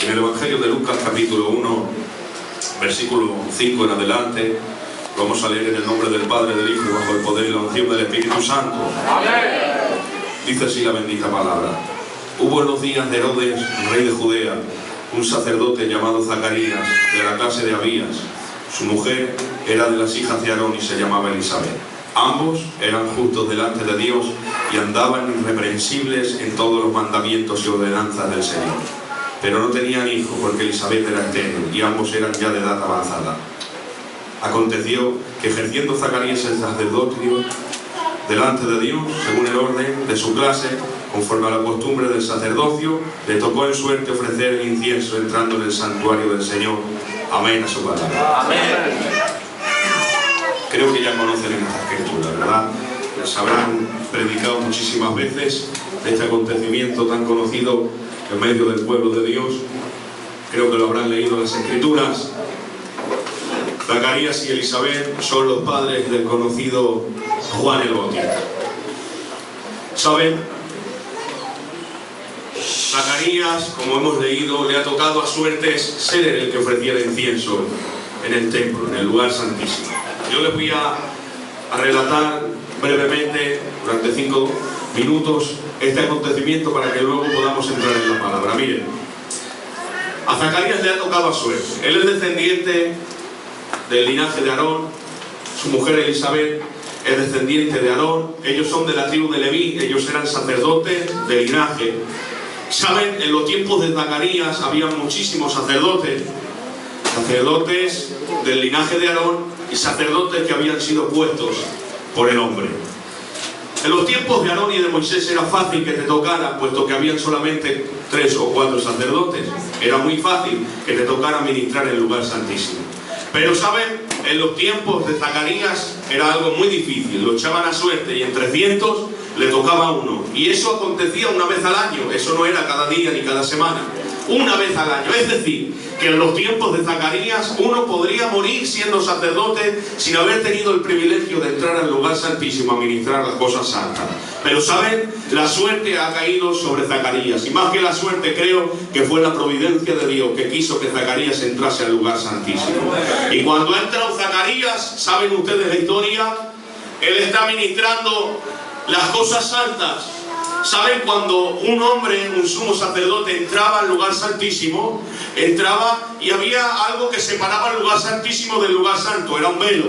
En el Evangelio de Lucas, capítulo 1, versículo 5 en adelante, vamos a leer en el nombre del Padre, del Hijo y bajo el poder y la unción del Espíritu Santo. ¡Amén! Dice así la bendita palabra. Hubo en los días de Herodes, rey de Judea, un sacerdote llamado Zacarías, de la clase de Abías. Su mujer era de las hijas de Aarón y se llamaba Elisabet. Ambos eran justos delante de Dios y andaban irreprensibles en todos los mandamientos y ordenanzas del Señor. Pero no tenían hijo porque Elisabet era estéril y ambos eran ya de edad avanzada. Aconteció que ejerciendo Zacarías el sacerdocio delante de Dios, según el orden de su clase, conforme a la costumbre del sacerdocio, le tocó en suerte ofrecer el incienso entrando en el santuario del Señor. Amén a su palabra. Amén. Creo que ya conocen esta escritura, ¿verdad? Les habrán predicado muchísimas veces de este acontecimiento tan conocido en medio del pueblo de Dios. Creo que lo habrán leído en las escrituras. Zacarías y Elisabet son los padres del conocido Juan el Bautista. ¿Saben? Zacarías, como hemos leído, le ha tocado a suertes ser el que ofreciera incienso en el templo, en el lugar santísimo. Yo les voy a relatar brevemente, durante 5 minutos, este acontecimiento para que luego podamos entrar en la palabra. Miren, a Zacarías le ha tocado a suerte. Él es descendiente del linaje de Aarón, su mujer Elisabet es descendiente de Aarón, ellos son de la tribu de Leví, ellos eran sacerdotes de linaje. Saben, en los tiempos de Zacarías había muchísimos sacerdotes del linaje de Aarón y sacerdotes que habían sido puestos por el hombre. En los tiempos de Aarón y de Moisés era fácil que te tocara, puesto que habían solamente 3 o 4 sacerdotes. Era muy fácil que te tocara ministrar en el lugar santísimo. Pero, ¿saben? En los tiempos de Zacarías era algo muy difícil. Lo echaban a suerte y en 300 le tocaba a uno. Y eso acontecía una vez al año. Eso no era cada día ni cada semana. Una vez al año. Es decir, que en los tiempos de Zacarías uno podría morir siendo sacerdote sin haber tenido el privilegio de entrar al lugar santísimo a ministrar las cosas santas. Pero ¿saben? La suerte ha caído sobre Zacarías. Y más que la suerte, creo que fue la providencia de Dios que quiso que Zacarías entrase al lugar santísimo. Y cuando ha entrado Zacarías, ¿saben ustedes la historia? Él está ministrando las cosas santas. ¿Saben? Cuando un hombre, un sumo sacerdote, entraba al lugar santísimo, entraba y había algo que separaba el lugar santísimo del lugar santo, era un velo.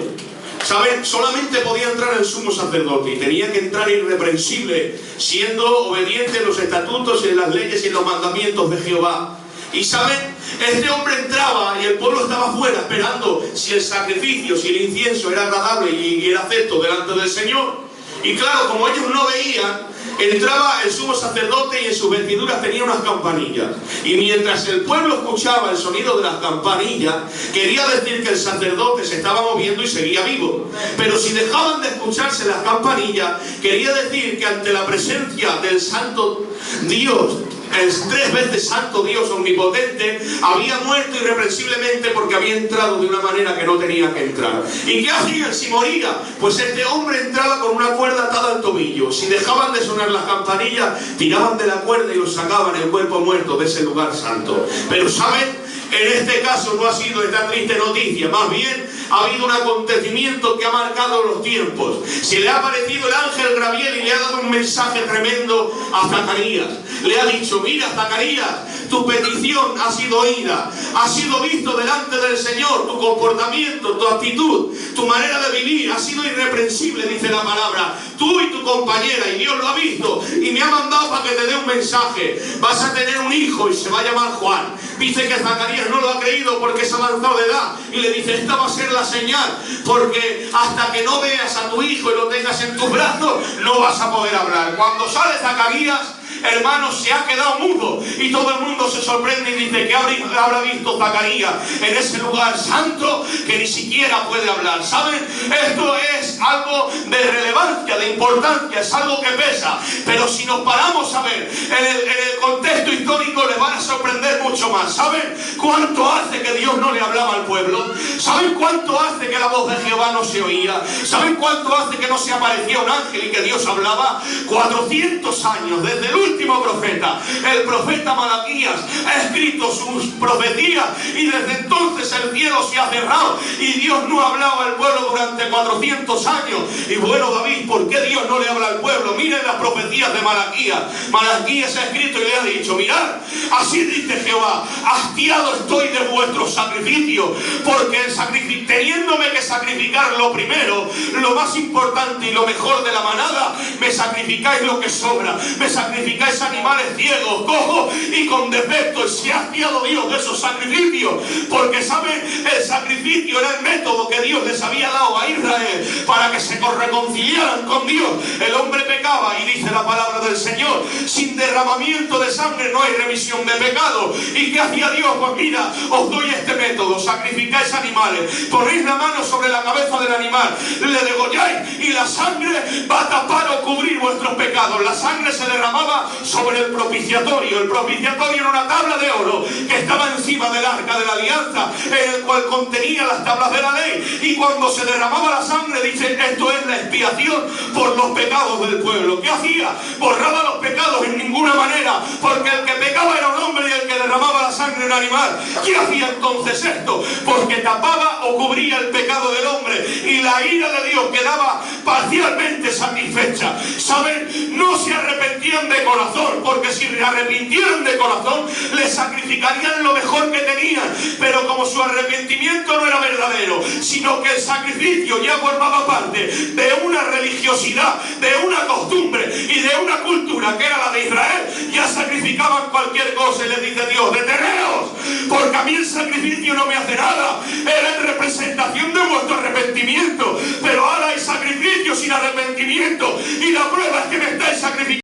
¿Saben? Solamente podía entrar el sumo sacerdote y tenía que entrar irreprensible, siendo obediente en los estatutos y en las leyes y en los mandamientos de Jehová. Y ¿saben? Este hombre entraba y el pueblo estaba fuera esperando si el sacrificio, si el incienso era agradable y era acepto delante del Señor. Y claro, como ellos no veían, entraba el sumo sacerdote y en sus vestiduras tenía unas campanillas. Y mientras el pueblo escuchaba el sonido de las campanillas, quería decir que el sacerdote se estaba moviendo y seguía vivo. Pero si dejaban de escucharse las campanillas, quería decir que ante la presencia del santo Dios, el 3 veces santo Dios omnipotente, había muerto irreprensiblemente porque había entrado de una manera que no tenía que entrar. ¿Y qué hacían si moría? Pues este hombre entraba con una cuerda atada al tobillo. Si dejaban de sonar las campanillas, tiraban de la cuerda y los sacaban el cuerpo muerto de ese lugar santo. Pero ¿saben? En este caso no ha sido esta triste noticia, más bien ha habido un acontecimiento que ha marcado los tiempos. Se le ha aparecido el ángel Gabriel y le ha dado un mensaje tremendo a Zacarías. Le ha dicho: mira, Zacarías, tu petición ha sido oída, ha sido visto delante del Señor, tu comportamiento, tu actitud, tu manera de vivir ha sido irreprensible, dice la palabra. Tú y tu compañera, y Dios lo ha visto y me ha mandado para que te dé un mensaje. Vas a tener un hijo y se va a llamar Juan. Dice que Zacarías no lo ha creído porque es avanzado de edad y le dice: esta va a ser la señal, porque hasta que no veas a tu hijo y lo tengas en tus brazos no vas a poder hablar. Cuando sale Zacarías, hermanos, se ha quedado mudo y todo el mundo se sorprende y dice: ¿qué habrá visto Zacarías en ese lugar santo que ni siquiera puede hablar? ¿Saben? Esto es algo de relevancia, de importancia, es algo que pesa. Pero si nos paramos a ver en el contexto histórico, les van a sorprender mucho mucho más. ¿Saben cuánto hace que Dios no le hablaba al pueblo? ¿Saben cuánto hace que la voz de Jehová no se oía? ¿Saben cuánto hace que no se aparecía un ángel y que Dios hablaba? 400 años, desde el último profeta, el profeta Malaquías, ha escrito sus profecías, y desde entonces el cielo se ha cerrado y Dios no hablaba al pueblo durante 400 años. Y bueno, David, ¿por qué Dios no le habla al pueblo? Miren las profecías de Malaquías. Malaquías ha escrito y le ha dicho: mirad, así dice Jehová, hastiado estoy de vuestros sacrificios, porque teniéndome que sacrificar lo primero, lo más importante y lo mejor de la manada, me sacrificáis lo que sobra, me sacrificáis animales ciegos, cojos y con defectos. Y se ha hastiado Dios de esos sacrificios, porque saben, el sacrificio era el método que Dios les había dado a Israel para que se reconciliaran con Dios. El hombre pecaba, y dice la palabra del Señor: sin derramamiento de sangre no hay remisión de pecado. ¿Y qué hacía Dios? Pues mira, os doy este método: sacrificáis animales, ponéis la mano sobre la cabeza del animal, le degolláis, y la sangre va a tapar o cubrir vuestros pecados. La sangre se derramaba sobre el propiciatorio. El propiciatorio era una tabla de oro que estaba encima del arca de la alianza, en el cual contenía las tablas de la ley, y cuando se derramaba la sangre, dice, esto es la expiación por los pecados del pueblo. ¿Qué hacía? Borraba los pecados en ninguna manera, porque el que pecaba era un hombre y el que derramaba la sangre era un animal. ¿Qué hacía entonces esto? Porque tapaba o cubría el pecado del hombre, y la ira de Dios quedaba parcialmente satisfecha. ¿Saben? No se arrepentían de corazón, porque si se arrepintieran de corazón, le sacrificarían lo mejor que tenían. Pero como su arrepentimiento no era verdadero, sino que el sacrificio ya formaba parte de una religiosidad, de una costumbre y de una cultura que era la de Israel, ya sacrificaban cualquier cosa. Y les dice Dios: deteneos, porque a mí el sacrificio no me hace nada, era en representación de vuestro arrepentimiento. Pero ahora hay sacrificio sin arrepentimiento, y la prueba es que me estáis sacrificando.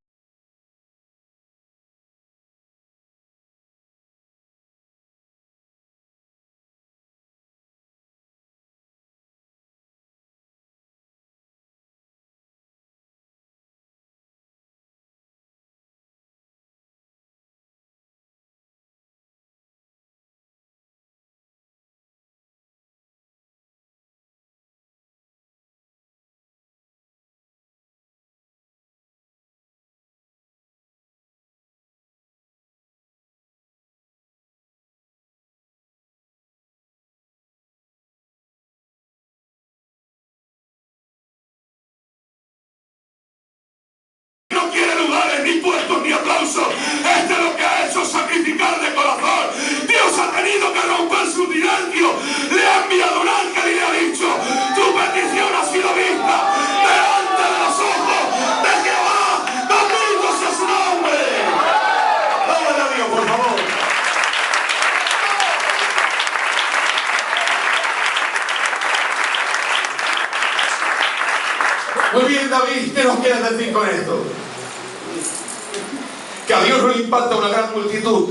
No quiere lugares, ni puestos, ni aplausos. Este es lo que ha hecho: sacrificar de corazón. Dios ha tenido que romper su silencio. Le ha enviado un ángel y le ha dicho: tu petición ha sido vista delante de los ojos de Jehová. Bendito sea su nombre. Dámale a Dios, por favor. Muy bien, David, ¿qué nos quieres decir con esto? Que a Dios no le impacta una gran multitud.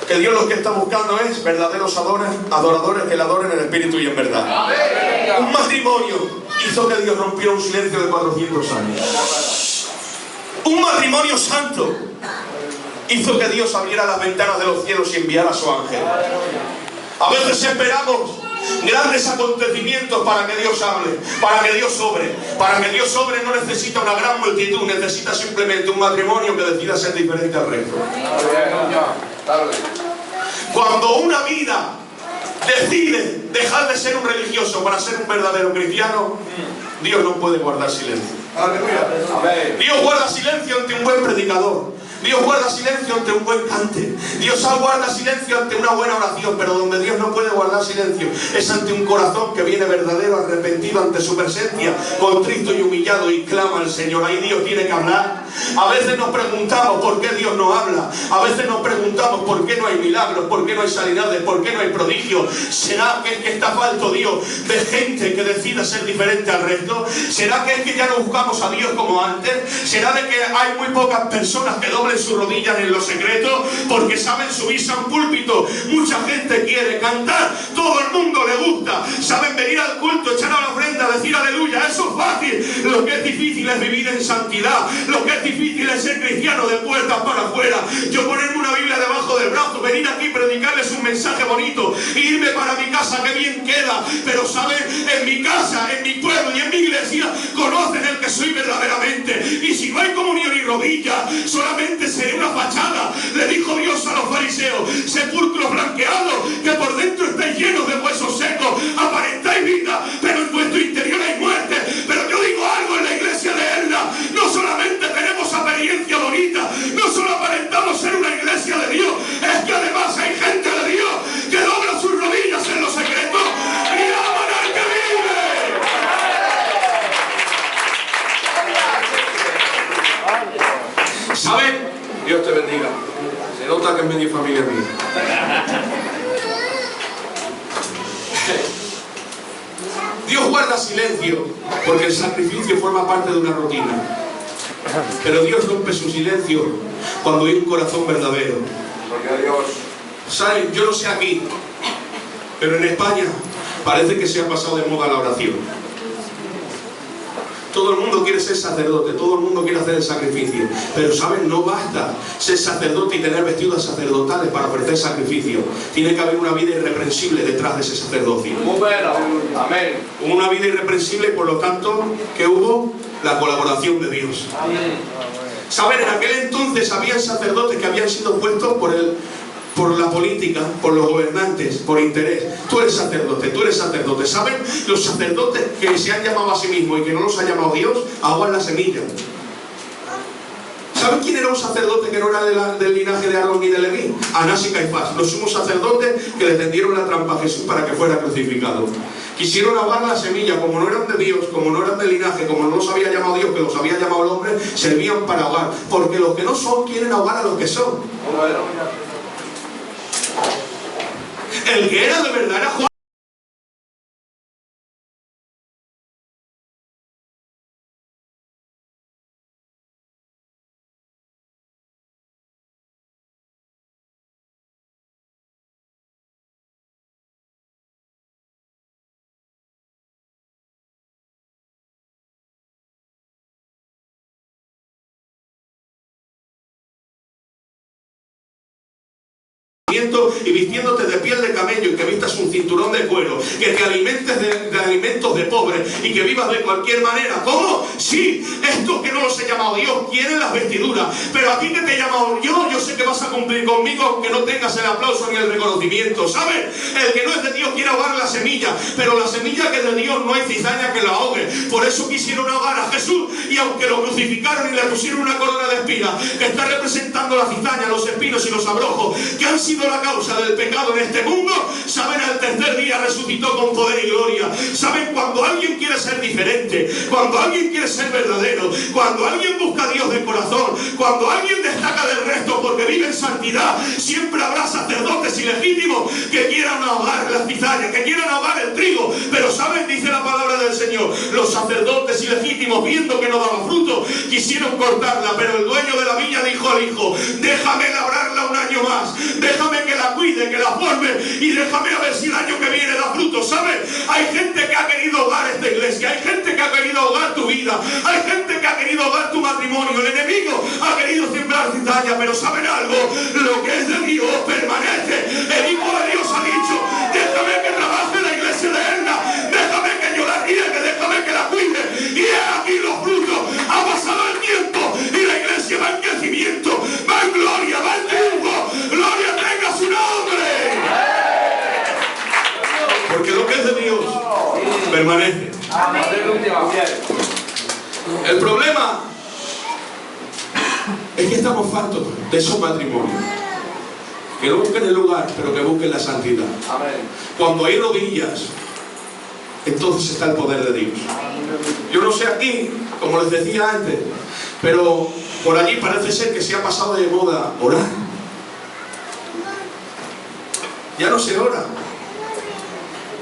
Que Dios lo que está buscando es verdaderos adoradores que le adoren en espíritu y en verdad. Un matrimonio hizo que Dios rompiera un silencio de 400 años. Un matrimonio santo hizo que Dios abriera las ventanas de los cielos y enviara a su ángel. A veces esperamos grandes acontecimientos para que Dios hable, para que Dios obre. Para que Dios obre no necesita una gran multitud, necesita simplemente un matrimonio que decida ser diferente al resto. Cuando una vida decide dejar de ser un religioso para ser un verdadero cristiano, Dios no puede guardar silencio. Dios guarda silencio ante un buen predicador. Dios guarda silencio ante un buen cante. Dios guarda silencio ante una buena oración. Pero donde Dios no puede guardar silencio es ante un corazón que viene verdadero, arrepentido ante su presencia, contrito y humillado, y clama al Señor. Ahí Dios tiene que hablar. A veces nos preguntamos por qué Dios no habla. A veces nos preguntamos por qué no hay milagros, por qué no hay sanidades, por qué no hay prodigios. ¿Será que es que está falto Dios de gente que decida ser diferente al resto? ¿Será que es que ya no buscamos a Dios como antes? ¿Será de que hay muy pocas personas que doblen sus rodillas en lo secreto porque saben subirse a un púlpito? Mucha gente quiere cantar, todo el mundo le gusta, saben venir al culto, echar a la ofrenda, decir aleluya. Eso es fácil. Lo que es difícil es vivir en santidad. Lo que es difícil es ser cristiano de puertas para afuera. Yo ponerme una Biblia de mensaje bonito, irme para mi casa, que bien queda, pero saben, en mi casa, en mi pueblo y en mi iglesia conocen el que soy verdaderamente, y si no hay comunión y rodilla, solamente seré una fachada. Le dijo Dios a los fariseos: sepulcros blanqueados, que por dentro estáis llenos de huesos secos, aparentáis vida, pero en vuestro interior hay muerte. Pero yo digo algo en la iglesia de Elda: no solamente tenemos apariencia bonita, no solo aparentamos ser una iglesia de Dios, es que además hay gente de Dios que dobla sus rodillas en los secretos y aman al que vive. ¿Saben? Dios te bendiga. Se nota que es medio familia mía. Dios guarda silencio porque el sacrificio forma parte de una rutina. Pero Dios rompe su silencio cuando hay un corazón verdadero. Porque Dios... ¿Saben? Yo no sé aquí, pero en España parece que se ha pasado de moda la oración. Todo el mundo quiere ser sacerdote, todo el mundo quiere hacer el sacrificio. Pero ¿saben? No basta ser sacerdote y tener vestidos sacerdotales para ofrecer sacrificio. Tiene que haber una vida irreprensible detrás de ese sacerdocio. Amén. Una vida irreprensible y por lo tanto, ¿qué hubo? La colaboración de Dios. ¿Saben? En aquel entonces habían sacerdotes que habían sido puestos por la política, por los gobernantes, por interés. Tú eres sacerdote, tú eres sacerdote. ¿Saben? Los sacerdotes que se han llamado a sí mismos y que no los ha llamado Dios, aguan la semilla. ¿Saben quién era un sacerdote que no era del linaje de Aarón ni de Leví? Anás y Caifás, los sumos sacerdotes que le tendieron la trampa a Jesús para que fuera crucificado. Quisieron ahogar la semilla, como no eran de Dios, como no eran del linaje, como no los había llamado Dios, que los había llamado el hombre, servían para ahogar. Porque los que no son quieren ahogar a los que son. El que era de verdad era Juan. Y vistiéndote de piel de camello y que vistas un cinturón de cuero, que te alimentes de alimentos de pobre y que vivas de cualquier manera. ¿Cómo? Sí, estos que no los he llamado Dios quieren las vestiduras, pero a ti que te he llamado yo sé que vas a cumplir conmigo aunque no tengas el aplauso ni el reconocimiento. ¿Sabes? El que no es de Dios quiere ahogar la semilla, pero la semilla que es de Dios no hay cizaña que la ahogue. Por eso quisieron ahogar a Jesús, y aunque lo crucificaron y le pusieron una corona de espinas que está representando la cizaña, los espinos y los abrojos que han sido la causa del pecado en este mundo, saben, al tercer día resucitó con poder y gloria. Saben, cuando alguien quiere ser diferente, cuando alguien quiere ser verdadero, cuando alguien busca a Dios de corazón, cuando alguien destaca del resto porque vive en santidad, siempre habrá sacerdotes ilegítimos que quieran ahogar las cizañas, que quieran ahogar el trigo. Pero saben, dice la palabra del Señor, los sacerdotes ilegítimos, viendo que no daba fruto, quisieron cortarla, pero el dueño de la viña dijo al hijo: déjame labrarla un año más, déjame que la cuide, que la forme, y déjame a ver si el año que viene da fruto. ¿Sabes? Hay gente que ha querido ahogar esta iglesia, hay gente que ha querido ahogar tu vida, hay gente que ha querido ahogar tu matrimonio, el enemigo ha querido sembrar cizaña, pero ¿saben algo? Lo que es de Dios permanece. El Hijo de Dios ha dicho: déjame que trabaje la iglesia de Elda, déjame que yo la riegue, déjame que la cuide, y he aquí los frutos. Ha pasado el tiempo y la iglesia va en crecimiento, va en gloria, va en triunfo. Gloria tenga su nombre. Porque lo que es de Dios permanece. El problema es que estamos faltos de esos matrimonios que no busquen el lugar, pero que busquen la santidad. Cuando hay rodillas, entonces está el poder de Dios. Yo no sé aquí, como les decía antes, pero por allí parece ser que se ha pasado de moda orar. Ya no se ora.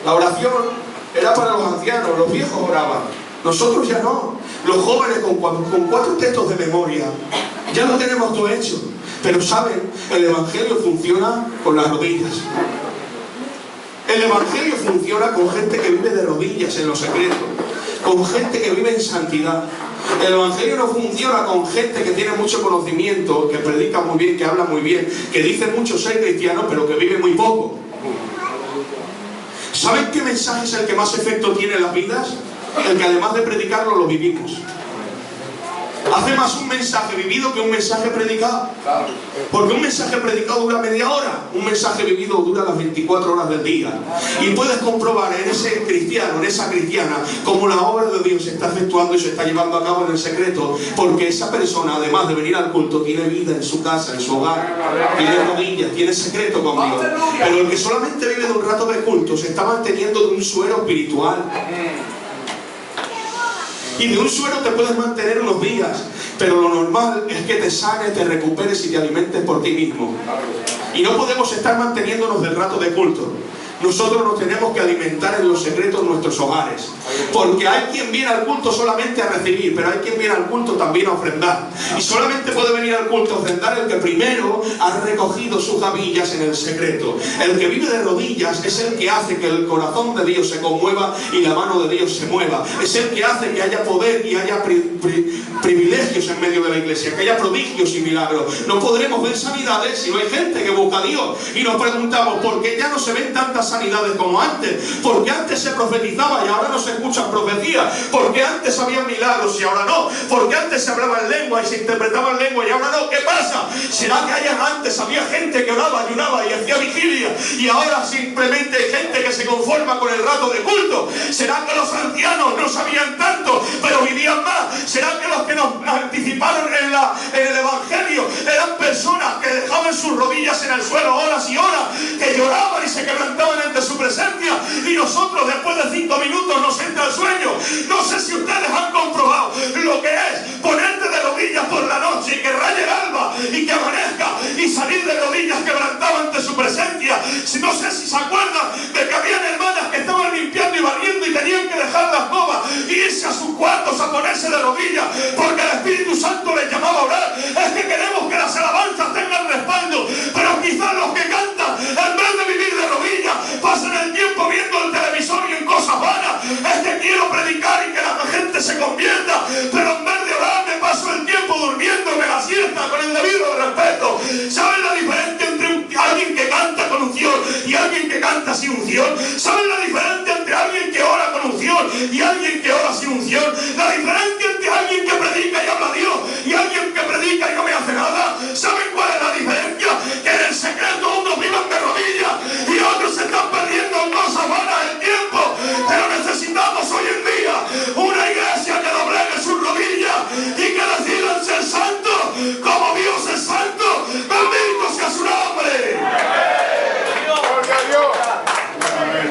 La oración era para los ancianos, los viejos oraban. Nosotros ya no. Los jóvenes con 4 textos de memoria ya lo tenemos todo hecho. Pero ¿saben? El Evangelio funciona con las rodillas. El Evangelio funciona con gente que vive de rodillas en lo secreto, con gente que vive en santidad. El Evangelio no funciona con gente que tiene mucho conocimiento, que predica muy bien, que habla muy bien, que dice mucho ser cristiano, pero que vive muy poco. ¿Saben qué mensaje es el que más efecto tiene en las vidas? El que además de predicarlo lo vivimos. Hace más un mensaje vivido que un mensaje predicado. Porque un mensaje predicado dura media hora, un mensaje vivido dura las 24 horas del día. Y puedes comprobar en ese cristiano, en esa cristiana, cómo la obra de Dios se está efectuando y se está llevando a cabo en el secreto. Porque esa persona, además de venir al culto, tiene vida en su casa, en su hogar, tiene rodillas, tiene secreto con Dios. Pero el que solamente vive de un rato de culto se está manteniendo de un suero espiritual. Y de un suero te puedes mantener unos días, pero lo normal es que te sanes, te recuperes y te alimentes por ti mismo. Y no podemos estar manteniéndonos del rato de culto. Nosotros nos tenemos que alimentar en los secretos de nuestros hogares. Porque hay quien viene al culto solamente a recibir, pero hay quien viene al culto también a ofrendar. Y solamente puede venir al culto a ofrendar el que primero ha recogido sus gavillas en el secreto. El que vive de rodillas es el que hace que el corazón de Dios se conmueva y la mano de Dios se mueva. Es el que hace que haya poder y haya privilegios en medio de la iglesia, que haya prodigios y milagros. No podremos ver sanidades si no hay gente que busca a Dios. Y nos preguntamos, ¿por qué ya no se ven tantas sanidades como antes? Porque antes se profetizaba y ahora no se escuchan profecías. Porque antes había milagros y ahora no. Porque antes se hablaba en lengua y se interpretaba en lengua y ahora no. ¿Qué pasa? ¿Será que antes había gente que oraba, ayunaba y hacía vigilia y ahora simplemente hay gente que se conforma con el rato de culto? ¿Será que los ancianos no sabían tanto pero vivían más? ¿Será que los que nos anticiparon en el Evangelio eran personas que dejaban sus rodillas en el suelo horas y horas, que lloraban y se quebrantaban ante su presencia, y nosotros después de 5 minutos nos entra el sueño? No sé si ustedes han comprobado lo que es ponerte de rodillas por la noche y que raye el alba y que amanezca y salir de rodillas quebrantado ante su presencia. No sé si se acuerdan de que habían hermanas que estaban limpiando y barriendo y tenían que dejar la escoba y irse a sus cuartos a ponerse de rodillas porque el Espíritu Santo les llamaba a orar. Es que queremos que las alabanzas tengan respaldo, pero quizás los que cantan, en vez de vivir de rodillas, pasan el tiempo viendo el televisor y en cosas vanas. Es que quiero predicar y que la gente se convierta, pero en vez de orar me paso el tiempo durmiéndome la siesta con el debido respeto. ¿Saben la diferencia entre alguien que canta con unción y alguien que canta sin unción? ¿Saben la diferencia entre alguien que ora con unción y alguien que ora sin unción? La diferencia entre alguien que predica y habla a Dios y alguien que predica y no me hace nada. ¿Saben cuál es la diferencia? Que en el secreto unos viven de rodillas y otros se están perdiendo en cosas vanas el tiempo. Pero necesitamos hoy en día una iglesia que doblegue sus rodillas y que decidan ser santos como Dios es santo. Bendito sea su nombre.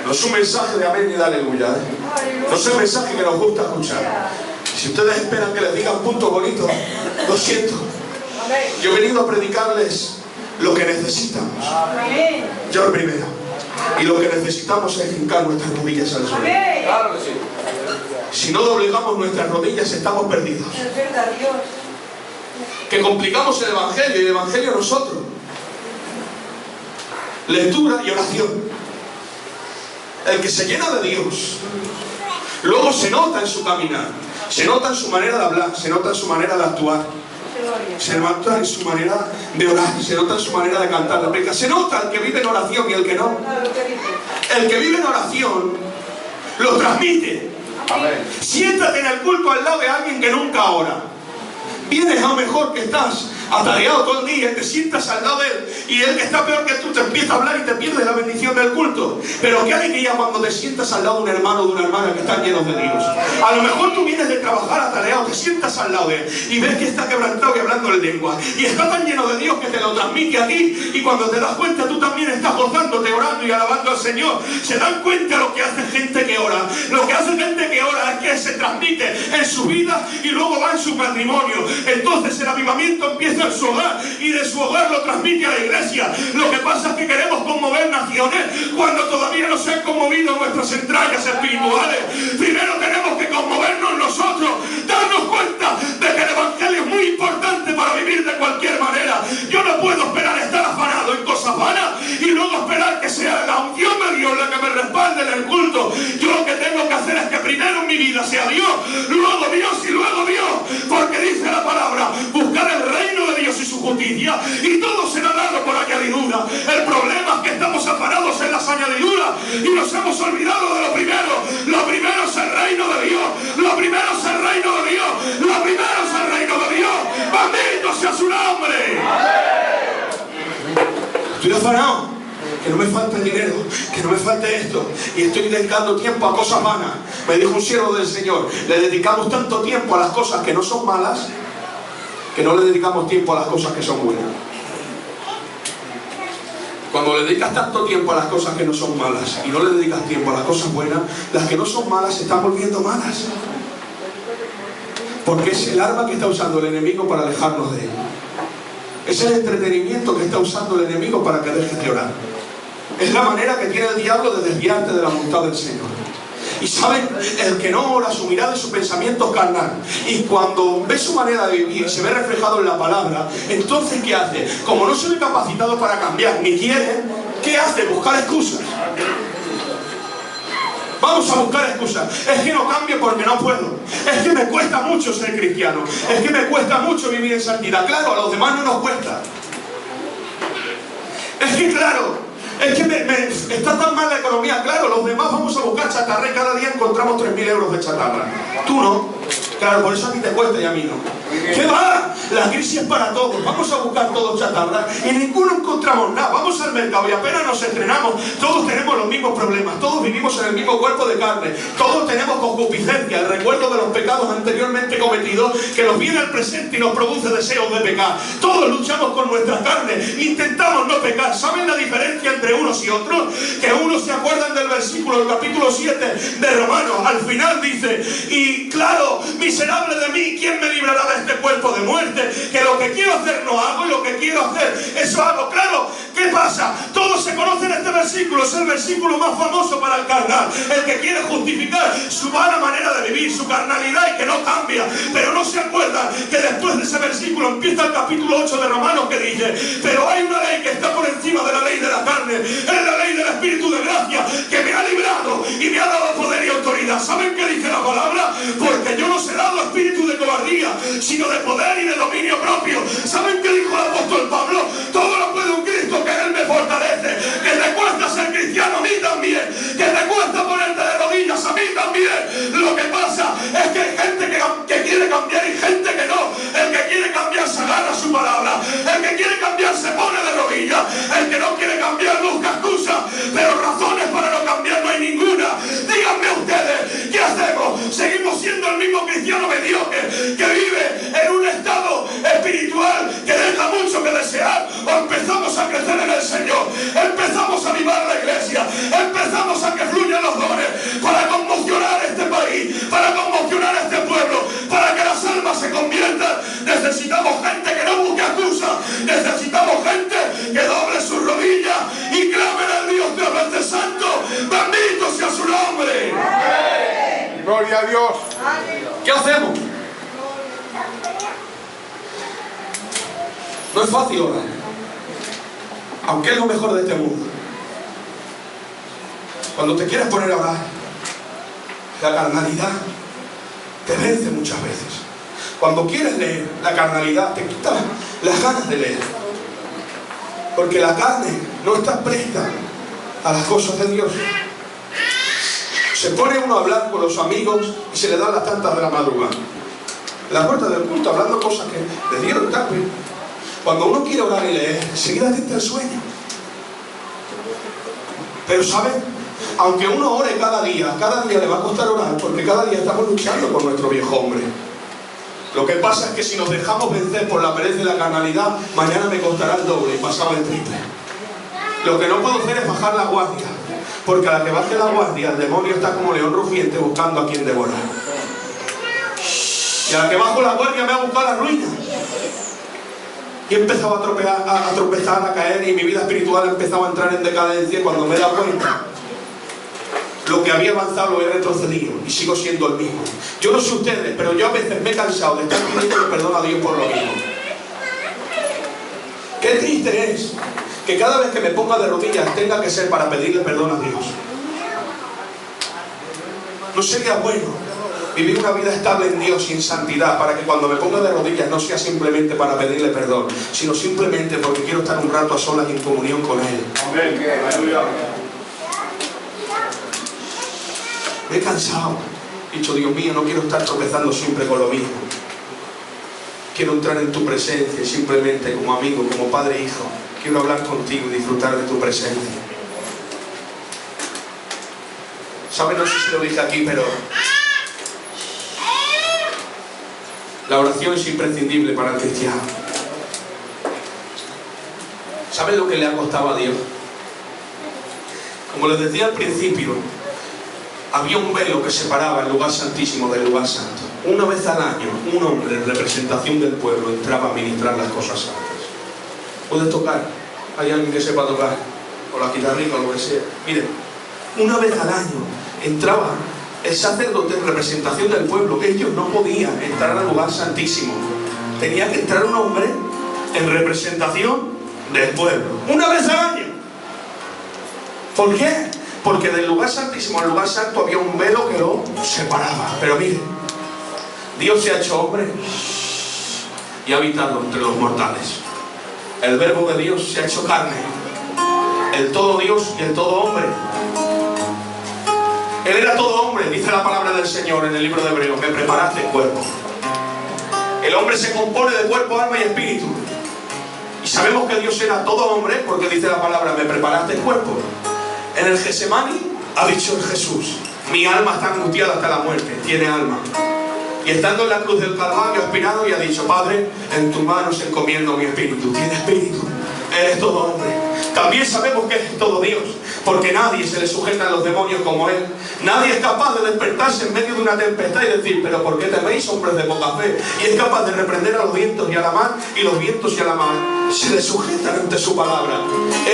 No es un mensaje de amén y de aleluya, No es el mensaje que nos gusta escuchar. Si ustedes esperan que les digan puntos bonitos, lo siento. Yo he venido a predicarles lo que necesitamos. Yo el primero. Y lo que necesitamos es hincar nuestras rodillas al suelo. Si no doblegamos nuestras rodillas, estamos perdidos. Que complicamos el Evangelio y el Evangelio nosotros. Lectura y oración. El que se llena de Dios, luego se nota en su caminar, se nota en su manera de hablar, se nota en su manera de actuar, se nota en su manera de orar, se nota en su manera de cantar la predica. Se nota el que vive en oración y el que no. El que vive en oración lo transmite. Siéntate en el culto al lado de alguien que nunca ora. Vienes a lo mejor que estás atareado todo el día y te sientas al lado de él y él que está peor que tú te empieza a hablar y te pierdes la bendición del culto. Pero qué alegría cuando te sientas al lado de un hermano o de una hermana que están llenos de Dios. A lo mejor tú vienes de trabajar atareado, te sientas al lado de él y ves que está quebrantado y hablando en lengua y está tan lleno de Dios que te lo transmite a ti, y cuando te das cuenta tú también estás gozándote, orando y alabando al Señor. Se dan cuenta lo que hace gente que ora. Lo que hace gente que ora es que se transmite en su vida y luego va en su matrimonio. Entonces el avivamiento empieza en su hogar y de su hogar lo transmite a la iglesia. Lo que pasa es que queremos conmover naciones cuando todavía no se han conmovido nuestras entrañas espirituales. Primero tenemos que conmovernos nosotros, darnos cuenta de que el Evangelio es muy importante para vivir de cualquier manera. Yo no puedo esperar estar afanado en cosas vanas y luego esperar que sea la unción de Dios la que me respalde en el culto. Yo lo que tengo que hacer es que primero en mi vida sea Dios, luego Dios y luego Dios, porque dice la palabra, buscar el reino de Dios y su justicia y todo será dado por añadidura. El problema es que estamos afanados en las y nos hemos olvidado de lo primero. Lo primero es el reino de Dios. Lo primero es el reino de Dios. Lo primero es el reino de Dios. Bendito sea su nombre. Estoy afanado, que no me falte dinero, que no me falte esto, y estoy dedicando tiempo a cosas vanas. Me dijo un siervo del Señor, le dedicamos tanto tiempo a las cosas que no son malas, que no le dedicamos tiempo a las cosas que son buenas. Cuando le dedicas tanto tiempo a las cosas que no son malas y no le dedicas tiempo a las cosas buenas, las que no son malas se están volviendo malas. Porque es el arma que está usando el enemigo para alejarnos de él. Es el entretenimiento que está usando el enemigo para que dejes de orar. Es la manera que tiene el diablo de desviarte de la voluntad del Señor. Y saben, el que no ora, su mirada y su pensamiento es carnal. Y cuando ve su manera de vivir, se ve reflejado en la palabra, entonces ¿qué hace? Como no se ve capacitado para cambiar, ni quiere, ¿qué hace? Buscar excusas. Vamos a buscar excusas. Es que no cambio porque no puedo. Es que me cuesta mucho ser cristiano. Es que me cuesta mucho vivir en santidad. Claro, a los demás no nos cuesta. Es que claro, es que está tan mal la economía. Claro, los demás vamos a buscar chatarra y cada día encontramos 3.000 euros de chatarra. Tú no. Claro, por eso a ti te cuesta y a mí no. ¿Qué va? La crisis es para todos. Vamos a buscar todos chatarra y ninguno encontramos nada. Vamos al mercado y apenas nos estrenamos. Todos tenemos los mismos problemas. Todos vivimos en el mismo cuerpo de carne. Todos tenemos concupiscencia, el recuerdo de los pecados anteriormente cometidos que nos viene al presente y nos produce deseos de pecar. Todos luchamos con nuestra carne. Intentamos no pecar. ¿Saben la diferencia entre unos y otros? Que unos se acuerdan del versículo del capítulo 7 de Romanos. Al final dice, y claro, miserable de mí, ¿quién me librará de este cuerpo de muerte? Que lo que quiero hacer no hago y lo que quiero hacer, eso hago. Claro, ¿qué pasa? Todos se conocen este versículo, es el versículo más famoso para el carnal. El que quiere justificar su mala manera de vivir, su carnalidad y que no cambia. Pero no se acuerdan que después de ese versículo empieza el capítulo 8 de Romanos que dice, pero hay una ley que está por encima de la ley de la carne, es la ley del Espíritu de gracia que me ha librado y me ha dado poder y autoridad. ¿Saben qué dice la palabra? Porque yo no seré dado espíritu de cobardía, sino de poder y de dominio propio. ¿Saben qué dijo el apóstol Pablo? Todo lo puede un Cristo que en él me fortalece. Que te cuesta ser cristiano, a mí también. Que te cuesta ponerte de rodillas, a mí también. Lo que pasa es que hay gente que quiere cambiar y gente que no. El que quiere cambiar se agarra su palabra. El que quiere cambiar se pone de rodillas. El que no quiere cambiar busca excusas. Pero razones para no cambiar no hay ninguna. Díganme ustedes, ¿qué hacemos? ¿Seguimos siendo el mismo cristiano mediocre que vive en un estado espiritual que deja mucho que desear? ¿O empezamos a crecer en el Señor? Empezamos a avivar la iglesia. Empezamos a que fluyan los dones para conmocionar este país, para conmocionar este pueblo, para que las almas se conviertan. Necesitamos gente que no busque excusas. Necesitamos gente que doble sus rodillas y clamen al Dios de Abraham Santo. Bendito sea su nombre. Gloria a Dios. ¿Qué hacemos? No es fácil orar, aunque es lo mejor de este mundo. Cuando te quieres poner a orar, la carnalidad te vence muchas veces. Cuando quieres leer, la carnalidad te quita las ganas de leer, porque la carne no está presta a las cosas de Dios. Se pone uno a hablar con los amigos y se le dan las tantas de la madrugada, en la puerta del culto, hablando cosas que le dieron tarde. Cuando uno quiere orar y leer, enseguida te entra el sueño. Pero ¿saben? Aunque uno ore cada día le va a costar orar, porque cada día estamos luchando con nuestro viejo hombre. Lo que pasa es que si nos dejamos vencer por la pereza y la carnalidad, mañana me costará el doble y pasado el triple. Lo que no puedo hacer es bajar la guardia, porque a la que baje la guardia, el demonio está como león rugiente buscando a quien devorar. Y a la que bajo la guardia me ha buscado la ruina. Y he empezado a tropezar, a caer, y mi vida espiritual ha empezado a entrar en decadencia. Cuando me he dado cuenta, lo que había avanzado lo he retrocedido y sigo siendo el mismo. Yo no sé ustedes, pero yo a veces me he cansado de estar pidiendo perdón a Dios por lo mismo. Qué triste es que cada vez que me ponga de rodillas tenga que ser para pedirle perdón a Dios. ¿No sería bueno vivir una vida estable en Dios y en santidad, para que cuando me ponga de rodillas no sea simplemente para pedirle perdón, sino simplemente porque quiero estar un rato a solas y en comunión con Él? Amén. Me he cansado. He dicho, Dios mío, no quiero estar tropezando siempre con lo mismo. Quiero entrar en tu presencia simplemente como amigo, como padre e hijo. Quiero hablar contigo y disfrutar de tu presencia. ¿Sabes? No sé si lo dije aquí, pero la oración es imprescindible para el cristiano. ¿Sabes lo que le ha costado a Dios? Como les decía al principio, había un velo que separaba el lugar santísimo del lugar santo. Una vez al año, un hombre en representación del pueblo entraba a ministrar las cosas santas. ¿Puedes tocar? ¿Hay alguien que sepa tocar? O la guitarrita o lo que sea. Miren, una vez al año entraba el sacerdote en representación del pueblo. Ellos no podían entrar al lugar santísimo. Tenía que entrar un hombre en representación del pueblo. Una vez al año. ¿Por qué? Porque del lugar santísimo al lugar santo había un velo que lo separaba. Pero miren, Dios se ha hecho hombre y ha habitado entre los mortales. El verbo de Dios se ha hecho carne, el todo Dios y el todo hombre. Él era todo hombre, dice la palabra del Señor en el libro de Hebreos: me preparaste el cuerpo. El hombre se compone de cuerpo, alma y espíritu. Y sabemos que Dios era todo hombre porque dice la palabra: me preparaste el cuerpo. En el Getsemaní ha dicho Jesús: mi alma está angustiada hasta la muerte. Tiene alma. Y estando en la cruz del Calvario, aspirado, y ha dicho: Padre, en tus manos encomiendo mi espíritu. Tiene espíritu. Él es todo hombre. También sabemos que es todo Dios, porque nadie se le sujeta a los demonios como Él. Nadie es capaz de despertarse en medio de una tempestad y decir: pero ¿por qué teméis, hombres de poca fe? Y es capaz de reprender a los vientos y a la mar, y los vientos y a la mar se le sujetan ante su palabra.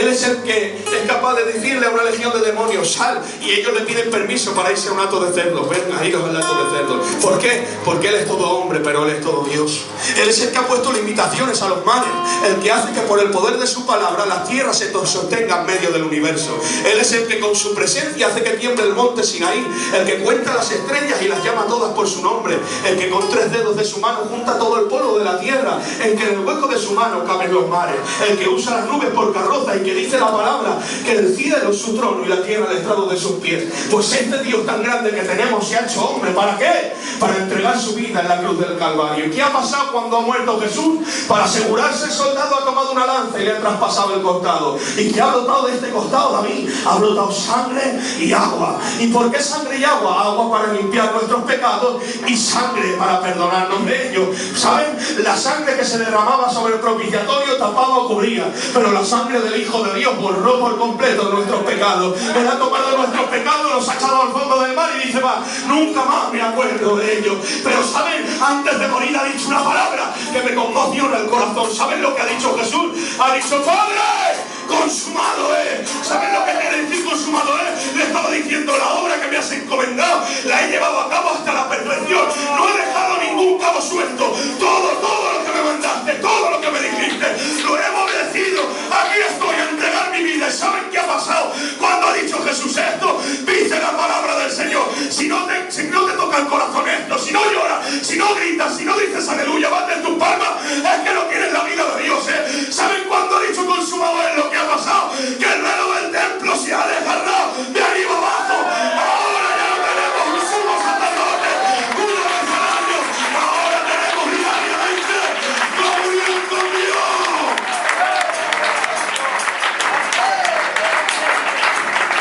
Él es el que es capaz de decirle a una legión de demonios: sal, y ellos le piden permiso para irse a un hato de cerdos. Venga, iros al hato de cerdos. ¿Por qué? Porque Él es todo hombre, pero Él es todo Dios. Él es el que ha puesto limitaciones a los mares, el que hace que por el poder de su palabra la tierra se sostenga en medio del universo. Él es el que con su presencia hace que tiemble el monte Sinaí, el que cuenta las estrellas y las llama todas por su nombre, el que con 3 dedos de su mano junta todo el polvo de la tierra, el que en el hueco de su mano caben los mares, el que usa las nubes por carroza y que dice la palabra que el cielo es su trono y la tierra el estrado de sus pies. Pues este Dios tan grande que tenemos se ha hecho hombre. ¿Para qué? Para entregar su vida en la cruz del Calvario. ¿Y qué ha pasado cuando ha muerto Jesús? Para asegurarse, el soldado ha tomado una lanza y le ha traspasado el costado. ¿Y qué ha brotado de este costado, David? Ha brotado sangre y agua. ¿Y por qué sangre y agua? Agua para limpiar nuestros pecados y sangre para perdonarnos de ellos. ¿Saben? La sangre que se derramaba sobre el propiciatorio tapaba o cubría, pero la sangre del Hijo de Dios borró por completo nuestros pecados. Él ha tomado nuestros pecados, los ha echado al fondo del mar y dice: va, nunca más me acuerdo de ellos. Pero ¿saben? Antes de morir ha dicho una palabra que me conmociona el corazón. ¿Saben lo que ha dicho Jesús? Ha dicho: Padre, consumado es. ¿Saben lo que quiere decir consumado es? Le estaba diciendo: la obra que me has encomendado la he llevado a cabo hasta la perfección. No he dejado ningún cabo suelto. Todo lo que me mandaste, todo lo que me dijiste, lo he obedecido. Aquí estoy a entregar mi vida. ¿Y saben qué ha pasado cuando ha dicho Jesús esto? Dice la palabra del Señor: si no te toca el corazón esto, si no lloras, si no gritas,